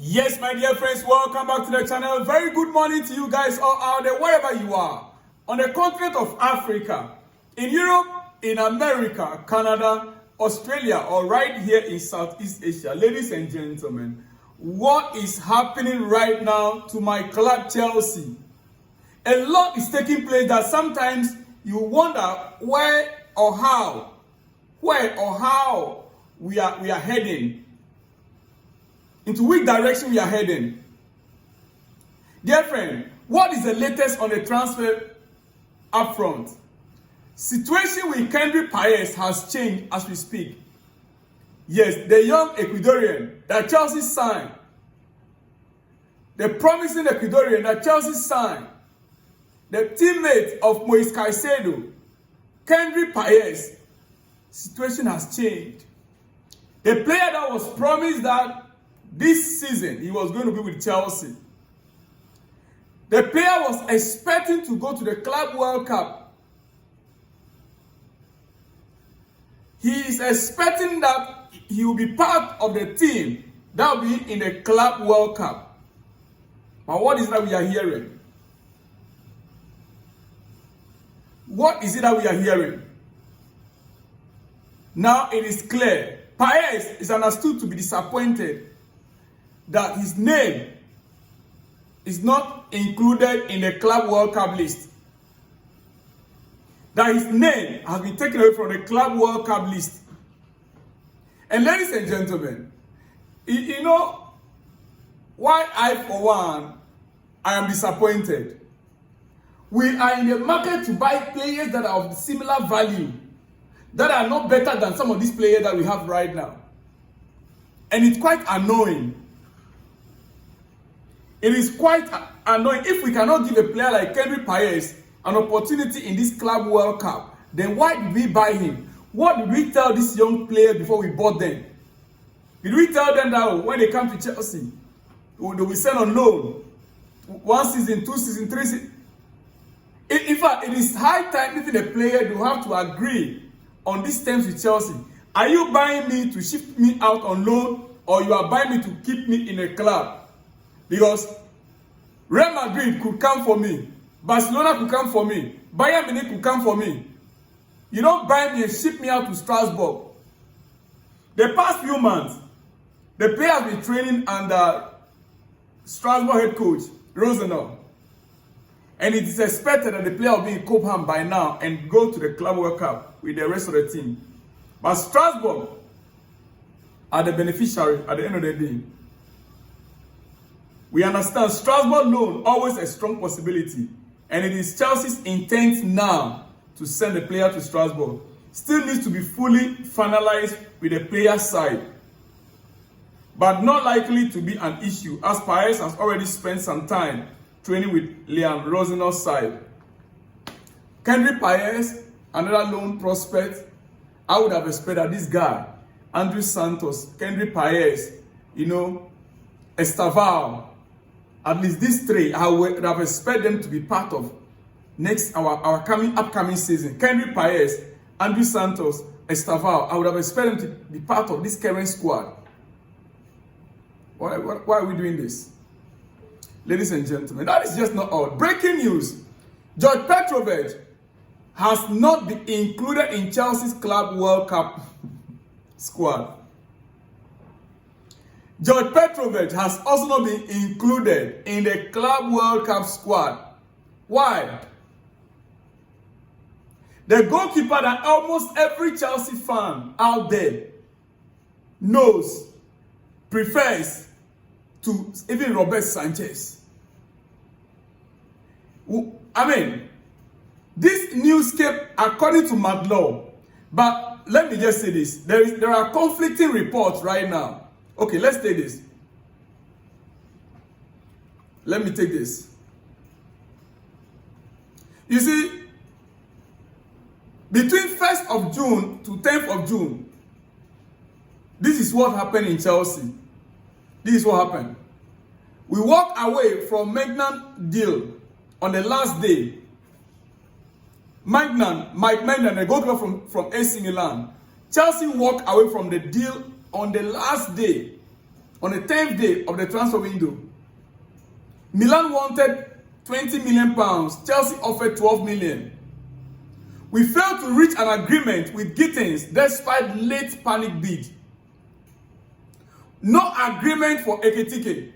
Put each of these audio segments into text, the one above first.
Yes, my dear friends, welcome back to the channel. Very good morning to you guys all out there, wherever you are. On the continent of Africa, in Europe, in America, Canada, Australia, or right here in Southeast Asia. Ladies and gentlemen, what is happening right now to my club Chelsea? A lot is taking place that sometimes you wonder where or how we are heading. Into which direction we are heading. Dear friend, what is the latest on the transfer up front? Situation with Kendry Paez has changed as we speak. Yes, the young Ecuadorian that Chelsea signed, the promising Ecuadorian that Chelsea signed, the teammate of Moise Caicedo, Kendry Paez, situation has changed. The player that was promised that this season he was going to be with Chelsea. The player was expecting to go to the Club World Cup. He is expecting that he will be part of the team that will be in the Club World Cup. But what is it that we are hearing? What is it that we are hearing? Now it is clear. Paez is understood to be disappointed that his name is not included in the Club World Cup list. That his name has been taken away from the Club World Cup list. And ladies and gentlemen, you know why I, for one, I am disappointed. We are in the market to buy players that are of similar value, that are not better than some of these players that we have right now. And it's quite annoying. It is quite annoying. If we cannot give a player like Kendry Paez an opportunity in this Club World Cup, then why did we buy him? What did we tell this young player before we bought them? Did we tell them that when they come to Chelsea, they will be sent on loan? 1 season, 2 seasons, 3 seasons. In fact, it is high time even a player to have to agree on these terms with Chelsea. Are you buying me to shift me out on loan, or you are buying me to keep me in a club? Because Real Madrid could come for me. Barcelona could come for me. Bayern Munich could come for me. You don't buy me and ship me out to Strasbourg. The past few months, the player has been training under Strasbourg head coach, Rosenau. And it is expected that the player will be in Cobham by now and go to the Club World Cup with the rest of the team. But Strasbourg are the beneficiary at the end of the day. We understand Strasbourg loan always a strong possibility, and it is Chelsea's intent now to send the player to Strasbourg. Still needs to be fully finalized with the player side, but not likely to be an issue as Paez has already spent some time training with Liam Rosenau's side. Kendry Paez, another loan prospect. I would have expected that this guy, Andrew Santos, Kendry Paez, Estaval, at least these three, I would have expected them to be part of our upcoming season. Kendry Paez, Andrew Santos, Estaval, I would have expected them to be part of this current squad. Why are we doing this? Ladies and gentlemen, that is just not all. Breaking news. George Petrovic has not been included in Chelsea's Club World Cup squad. George Petrovic has also not been included in the Club World Cup squad. Why? The goalkeeper that almost every Chelsea fan out there knows, prefers to even Robert Sanchez. I mean, this news came according to Madlaw. But let me just say this. There are conflicting reports right now. Okay, let's take this. Let me take this. You see, between 1st of June to 10th of June, this is what happened in Chelsea. This is what happened. We walked away from Magnan deal on the last day. Mike Magnan, the goalkeeper from AC Milan, Chelsea walked away from the deal on the last day on the 10th day of the transfer window. Milan wanted 20 million pounds. Chelsea offered 12 million. We failed to reach an agreement with Gittins despite late panic bid. No agreement for Ekitike.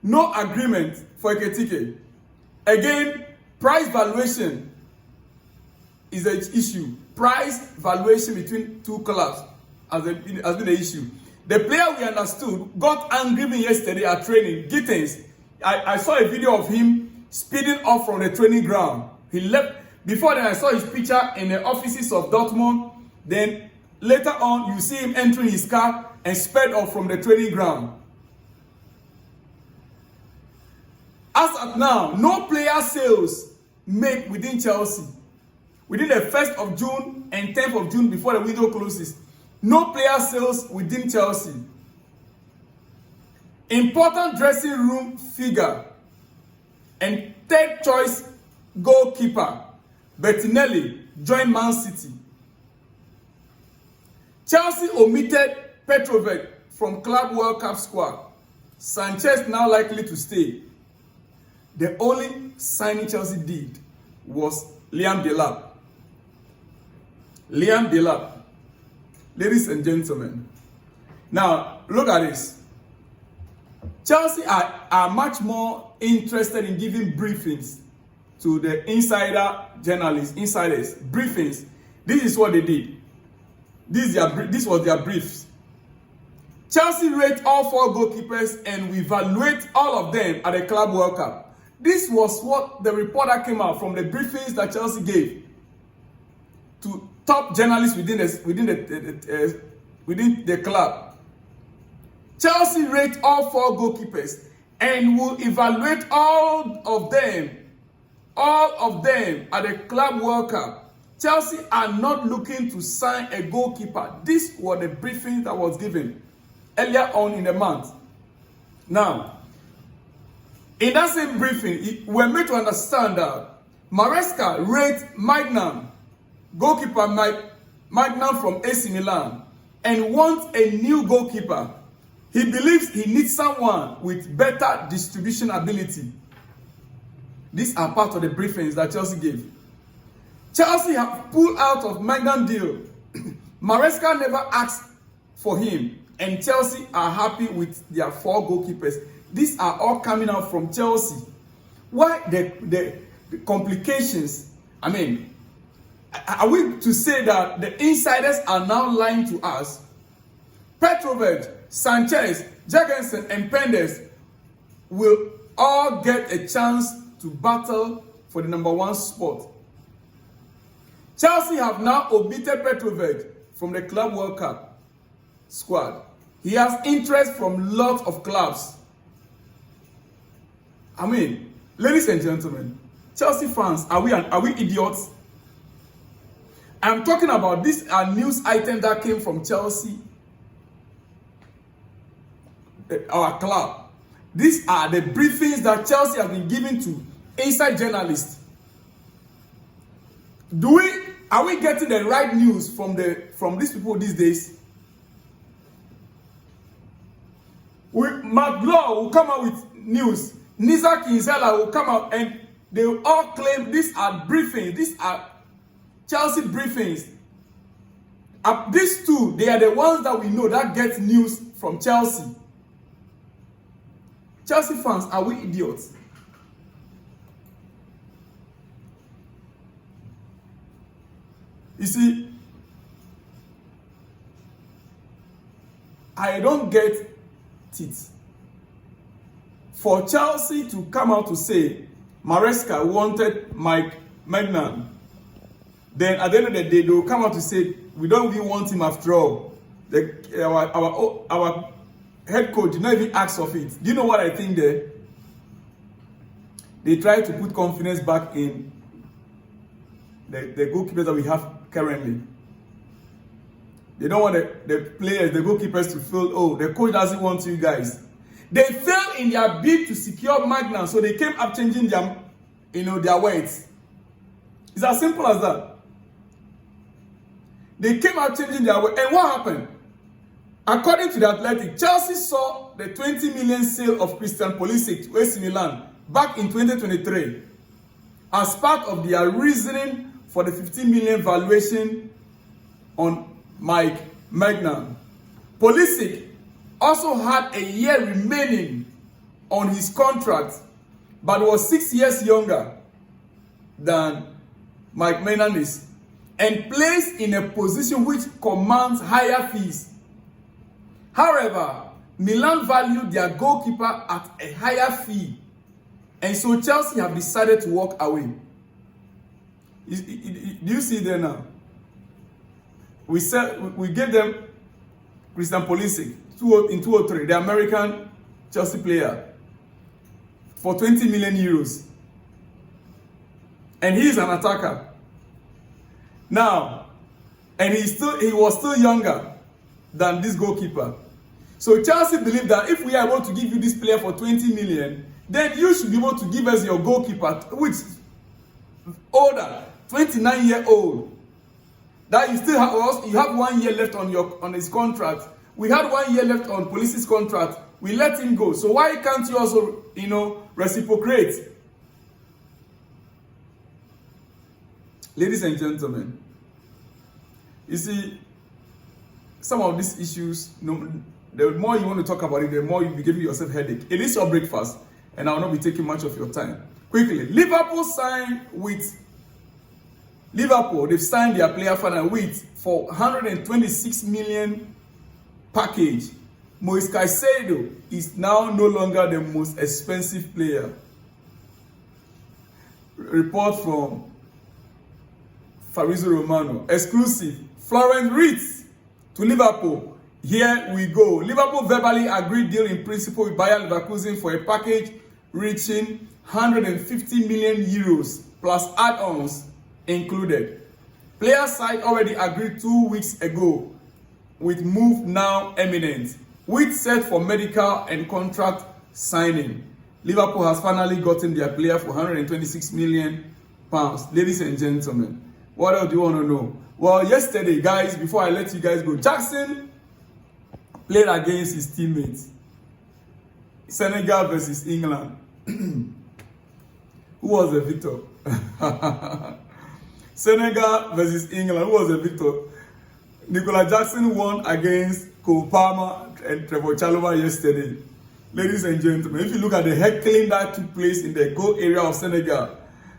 No agreement for Ekitike. Again, price valuation is an issue. Price valuation between two clubs has been the issue. The player we understood got angry me yesterday at training. Gittins, I saw a video of him speeding off from the training ground. He left. Before then, I saw his picture in the offices of Dortmund. Then later on, you see him entering his car and sped off from the training ground. As of now, no player sales made within Chelsea. Within the 1st of June and 10th of June before the window closes. No player sales within Chelsea. Important dressing room figure and third choice goalkeeper Bettinelli joined Man City. Chelsea omitted Petrovic from Club World Cup squad. Sanchez now likely to stay. The only signing Chelsea did was Liam Delap. Liam Delap. Ladies and gentlemen. Now, look at this. Chelsea are much more interested in giving briefings to the insiders, briefings. This is what they did. This was their briefs. Chelsea rate all 4 goalkeepers and we evaluate all of them at the Club World Cup. This was what the reporter came out from the briefings that Chelsea gave to top journalists within the club. Chelsea rate all 4 goalkeepers and will evaluate all of them at the Club World Cup. Chelsea are not looking to sign a goalkeeper. This was the briefing that was given earlier on in the month. Now, in that same briefing, we're made to understand that Maresca rates Magnum, goalkeeper Magnum from AC Milan, and wants a new goalkeeper. He believes he needs someone with better distribution ability. These are part of the briefings that Chelsea gave. Chelsea have pulled out of Magnum deal. Maresca never asked for him, and Chelsea are happy with their 4 goalkeepers. These are all coming out from Chelsea. Why the complications? I mean, are we to say that the insiders are now lying to us? Petrovic, Sanchez, Jorgensen, and Paez will all get a chance to battle for the #1 spot. Chelsea have now omitted Petrovic from the Club World Cup squad. He has interest from lots of clubs. I mean, ladies and gentlemen, Chelsea fans, are we idiots? I'm talking about this news item that came from Chelsea, our club. These are the briefings that Chelsea has been giving to inside journalists. Are we getting the right news from these people these days? McLaw will come out with news. Nisa Kinsella will come out and they will all claim these are briefings. These are Chelsea briefings. These two, they are the ones that we know that get news from Chelsea. Chelsea fans, are we idiots? You see, I don't get it. For Chelsea to come out to say Maresca wanted Mike Maignan, then at the end of the day, they will come out to say we don't even want him after all. Our head coach did not even ask of it. Do you know what I think there? They try to put confidence back in the goalkeepers that we have currently. They don't want the players, the goalkeepers to feel, oh, the coach doesn't want you guys. They failed in their bid to secure Magnum, so they came up changing their words. It's as simple as that. They came out changing their words. And what happened? According to the Athletic, Chelsea saw the 20 million sale of Christian Pulisic to AC Milan back in 2023 as part of their reasoning for the 15 million valuation on Mike Maignan. Pulisic also had a year remaining on his contract, but was 6 years younger than Mike Maignan is, and placed in a position which commands higher fees. However, Milan valued their goalkeeper at a higher fee, and so Chelsea have decided to walk away. Do you see there now? We gave them Christian Pulisic in 2003, the American Chelsea player, for 20 million euros. And he is an attacker. Now, and he was still younger than this goalkeeper. So Chelsea believe that if we are able to give you this player for 20 million, then you should be able to give us your goalkeeper, which is older, 29-year-old. That you still have 1 year left on his contract. We had 1 year left on Pulisic's contract. We let him go. So why can't you also, reciprocate? Ladies and gentlemen, you see, some of these issues, the more you want to talk about it, the more you'll be giving yourself headache. It is your breakfast, and I will not be taking much of your time. Quickly, Liverpool signed with they've signed their player for 126 million package. Moise Caicedo is now no longer the most expensive player. Report from Fabrizio Romano. Exclusive. Florent Wirtz to Liverpool. Here we go. Liverpool verbally agreed deal in principle with Bayer Leverkusen for a package reaching 150 million euros plus add-ons included. Player side already agreed 2 weeks ago, with move now imminent. With set for medical and contract signing. Liverpool has finally gotten their player for 126 million pounds. Ladies and gentlemen, what else do you want to know? Well, yesterday, guys, before I let you guys go, Jackson played against his teammates. Senegal versus England. Who was the victor? Senegal versus England. Who was the victor? Nicola Jackson won against Cole Palmer and Trevor Chalobah yesterday. Ladies and gentlemen, if you look at the heckling that took place in the goal area of Senegal,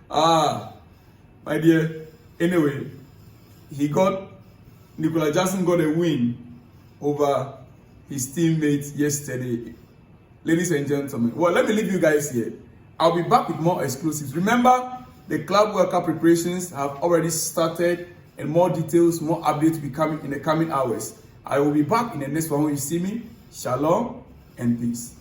my dear, anyway, Nicola Jackson got a win over his teammates yesterday. Ladies and gentlemen, well, let me leave you guys here. I'll be back with more exclusives. Remember, the Club World Cup preparations have already started, and more details, more updates will be coming in the coming hours. I will be back in the next one when you see me. Shalom and peace.